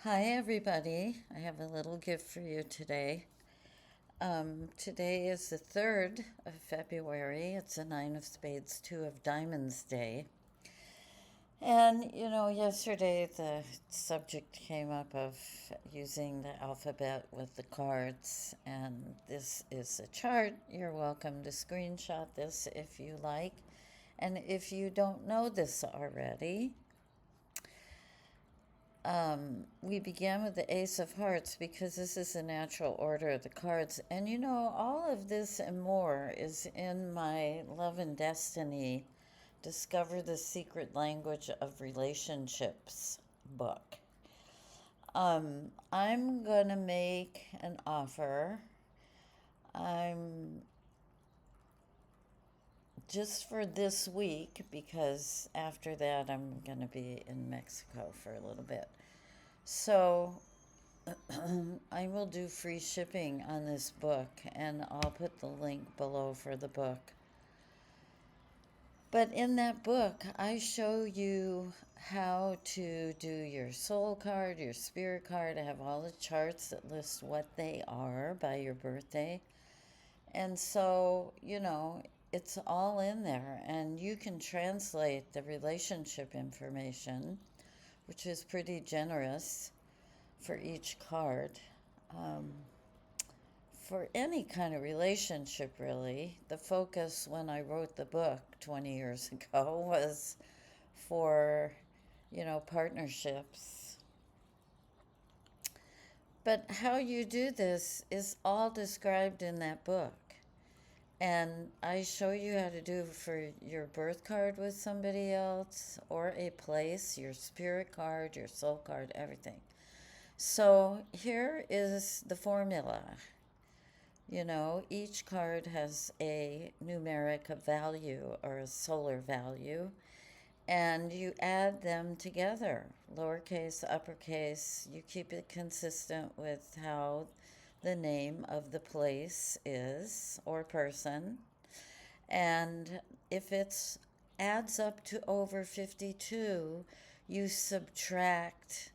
Hi, everybody. I have a little gift for you today. Today is the 3rd of February. It's a Nine of Spades, Two of Diamonds day. And, yesterday the subject came up of using the alphabet with the cards. And this is a chart. You're welcome to screenshot this if you like. And if you don't know this already, we began with the Ace of Hearts because this is the natural order of the cards. And all of this and more is in my Love and Destiny Discover the Secret Language of Relationships book. I'm going to make an offer. I'm just for this week because after that I'm going to be in Mexico for a little bit. So I will do free shipping on this book, and I'll put the link below for the book. But in that book, I show you how to do your soul card, your spirit card. I have all the charts that list what they are by your birthday. And so, it's all in there, and you can translate the relationship information, which is pretty generous for each card. Um, for any kind of relationship, really. The focus when I wrote the book 20 years ago was for, partnerships. But how you do this is all described in that book. And I show you how to do for your birth card with somebody else or a place, your spirit card, your soul card, everything. So here is the formula. Each card has a numeric value or a solar value, and you add them together, lowercase, uppercase. You keep it consistent with how the name of the place is or person. And if it adds up to over 52, you subtract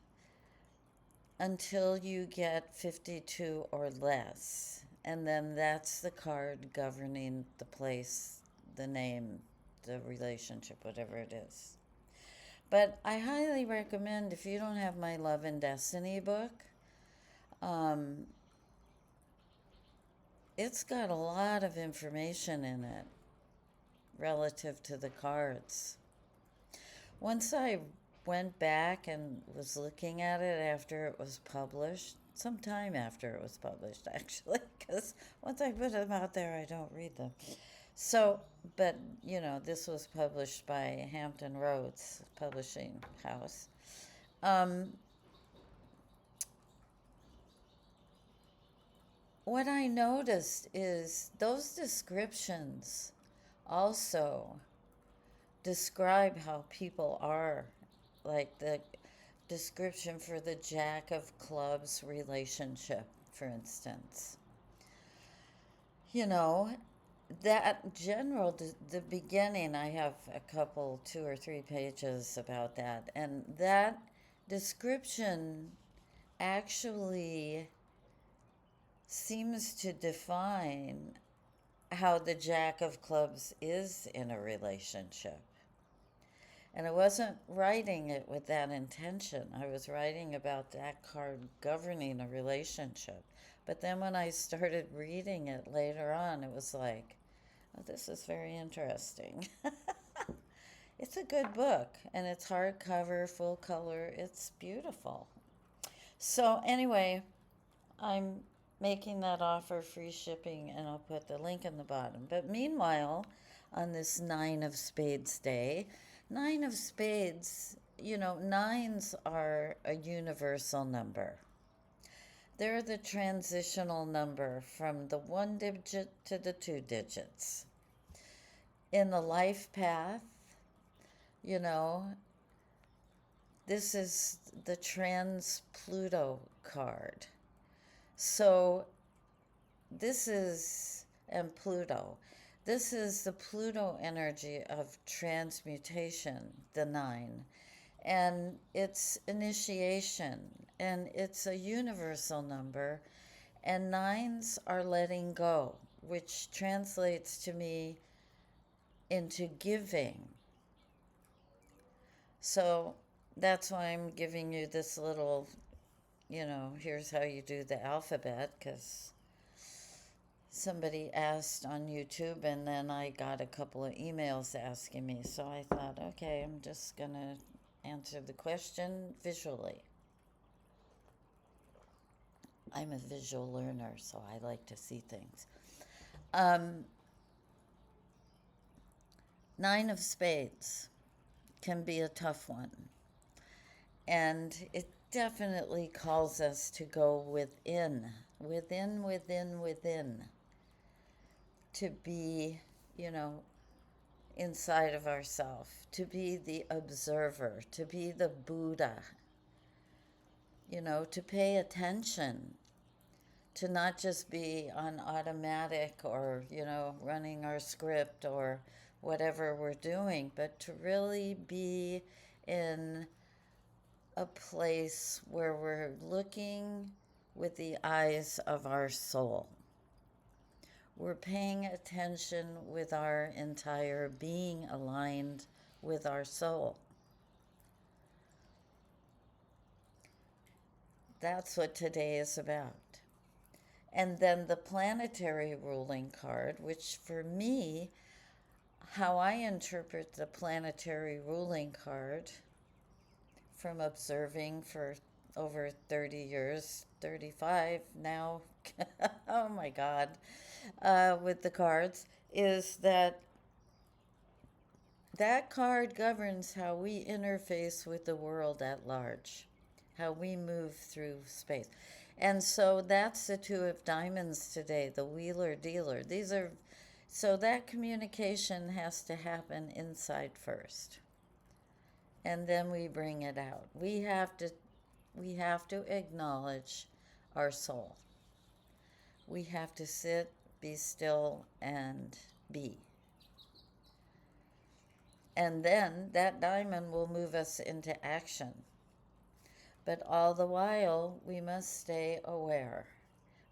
until you get 52 or less. And then that's the card governing the place, the name, the relationship, whatever it is. But I highly recommend, if you don't have my Love and Destiny book, um, it's got a lot of information in it relative to the cards. Once I went back and was looking at it after it was published, sometime after it was published, actually, because once I put them out there, I don't read them. So, but this was published by Hampton Roads Publishing House. What I noticed is those descriptions also describe how people are, like the description for the Jack of Clubs relationship, for instance. You know, that general, the beginning, I have a couple, 2 or 3 pages about that. And that description actually seems to define how the Jack of Clubs is in a relationship. And I wasn't writing it with that intention. I was writing about that card governing a relationship. But then when I started reading it later on, it was like, oh, this is very interesting. It's a good book, and it's hardcover, full color. It's beautiful. So, anyway, I'm making that offer free shipping, and I'll put the link in the bottom. But meanwhile, on this Nine of Spades day, Nine of Spades, nines are a universal number. They're the transitional number from the 1 digit to the 2 digits. In the life path, you know, this is the trans Pluto card. So this is, and Pluto, this is the Pluto energy of transmutation, the 9. And it's initiation and it's a universal number. And nines are letting go, which translates to me into giving. So that's why I'm giving you this little, here's how you do the alphabet, because somebody asked on YouTube, and then I got a couple of emails asking me. So I thought, okay, I'm just going to answer the question visually. I'm a visual learner, so I like to see things. Nine of Spades can be a tough one. And it definitely calls us to go within, to be, inside of ourselves, to be the observer, to be the Buddha, to pay attention, to not just be on automatic or, running our script or whatever we're doing, but to really be in a place where we're looking with the eyes of our soul. We're paying attention with our entire being aligned with our soul. That's what today is about. And then the planetary ruling card, which for me, how I interpret the planetary ruling card from observing for over 30 years, 35 now, oh my God, with the cards, is that card governs how we interface with the world at large, how we move through space. And so that's the Two of Diamonds today, the wheeler dealer. So that communication has to happen inside first. And then we bring it out. We have to acknowledge our soul. We have to sit, be still, and be. And then that diamond will move us into action. But all the while, we must stay aware.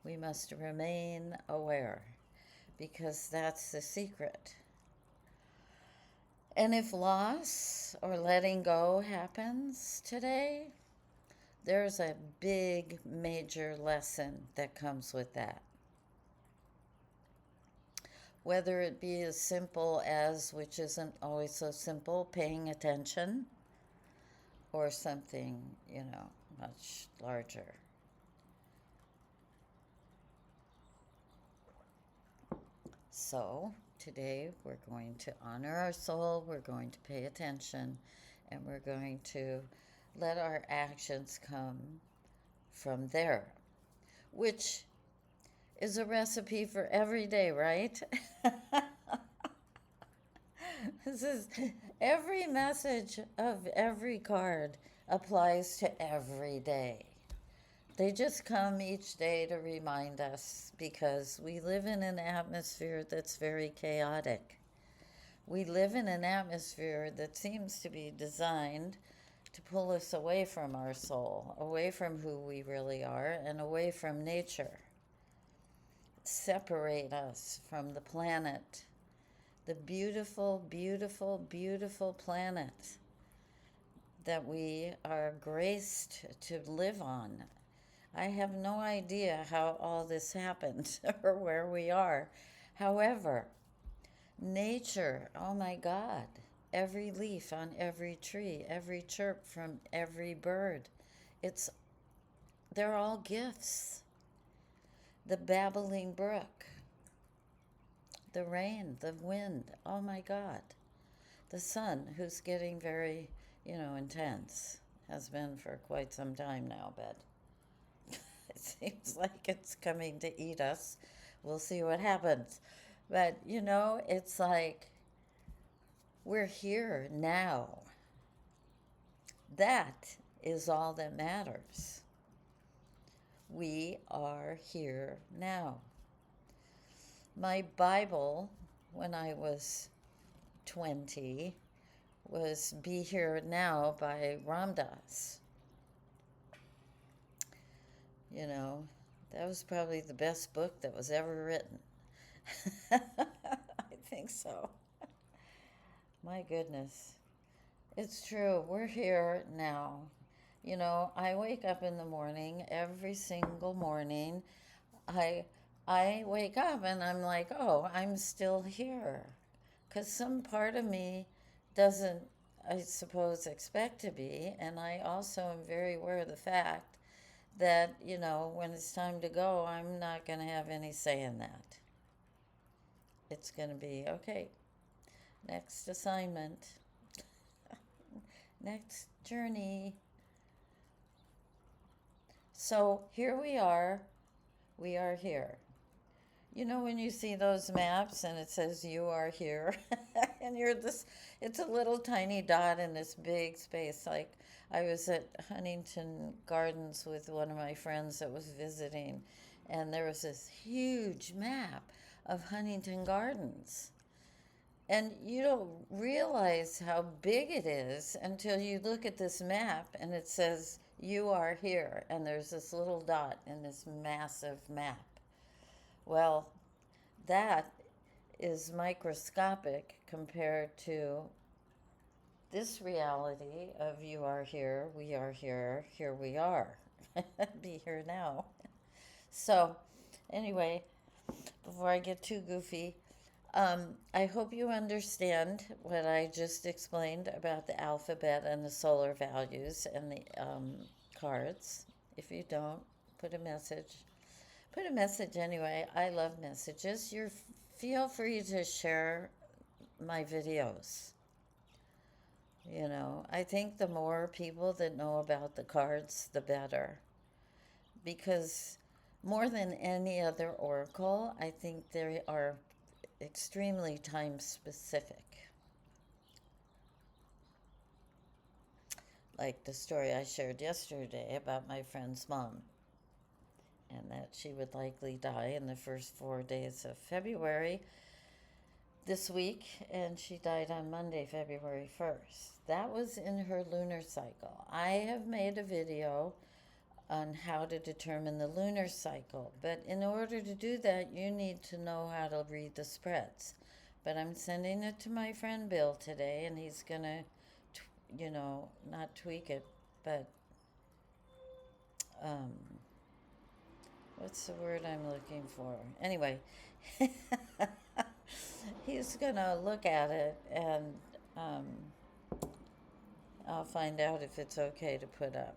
We must remain aware, because that's the secret. And if loss or letting go happens today, there's a big, major lesson that comes with that. Whether it be as simple as, which isn't always so simple, paying attention, or something, much larger. So today we're going to honor our soul, we're going to pay attention, and we're going to let our actions come from there, which is a recipe for every day, right? This is every message of every card applies to every day. They just come each day to remind us, because we live in an atmosphere that's very chaotic. We live in an atmosphere that seems to be designed to pull us away from our soul, away from who we really are, and away from nature. Separate us from the planet, the beautiful, beautiful, beautiful planet that we are graced to live on. I have no idea how all this happened or where we are. However, nature, oh my God, every leaf on every tree, every chirp from every bird, they're all gifts. The babbling brook, the rain, the wind, oh my God. The sun, who's getting very, intense, has been for quite some time now, but it seems like it's coming to eat us. We'll see what happens. But, it's like we're here now. That is all that matters. We are here now. My Bible, when I was 20, was Be Here Now by Ram Dass. You know, that was probably the best book that was ever written. I think so. My goodness. It's true. We're here now. You know, I wake up in the morning every single morning. I I wake up and I'm like, "Oh, I'm still here." Cuz some part of me doesn't, I suppose, expect to be, and I also am very aware of the fact that, when it's time to go, I'm not going to have any say in that. It's going to be, okay, next assignment, next journey. So here we are. We are here. You know, when you see those maps and it says you are here, and you're this, it's a little tiny dot in this big space. Like, I was at Huntington Gardens with one of my friends that was visiting, and there was this huge map of Huntington Gardens. And you don't realize how big it is until you look at this map and it says, you are here. And there's this little dot in this massive map. Well, that is microscopic compared to this reality of you are here, we are here we are. Be here now. So, anyway, before I get too goofy, I hope you understand what I just explained about the alphabet and the solar values and the cards. If you don't, put a message. Put a message anyway. I love messages. Feel free to share my videos. I think the more people that know about the cards, the better. Because more than any other oracle, I think they are extremely time specific. Like the story I shared yesterday about my friend's mom, and that she would likely die in the first 4 days of February this week, and she died on Monday, February 1st. That was in her lunar cycle. I have made a video on how to determine the lunar cycle, but in order to do that, you need to know how to read the spreads. But I'm sending it to my friend Bill today, and he's gonna, not tweak it, but um, what's the word I'm looking for? Anyway, he's gonna look at it, and um, I'll find out if it's okay to put up.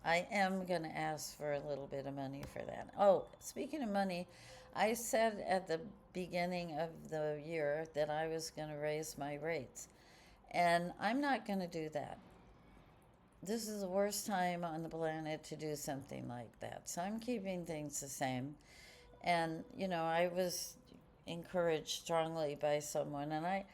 I am going to ask for a little bit of money for that. Oh, speaking of money, I said at the beginning of the year that I was going to raise my rates, and I'm not going to do that. This is the worst time on the planet to do something like that. So I'm keeping things the same. And, I was encouraged strongly by someone, and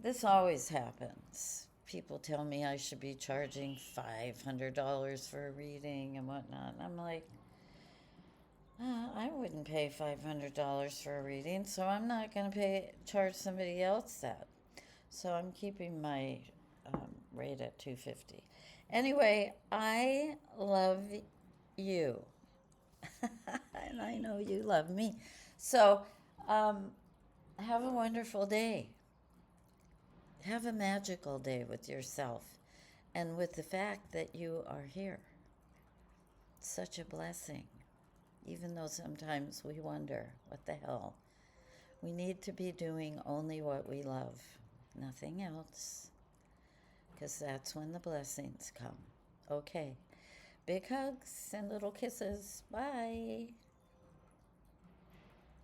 this always happens. People tell me I should be charging $500 for a reading and whatnot. And I'm like, I wouldn't pay $500 for a reading, so I'm not going to charge somebody else that. So I'm keeping my rate at $250. Anyway, I love you, and I know you love me. So have a wonderful day. Have a magical day with yourself and with the fact that you are here. It's such a blessing, even though sometimes we wonder, what the hell? We need to be doing only what we love, nothing else, because that's when the blessings come. Okay, big hugs and little kisses. Bye.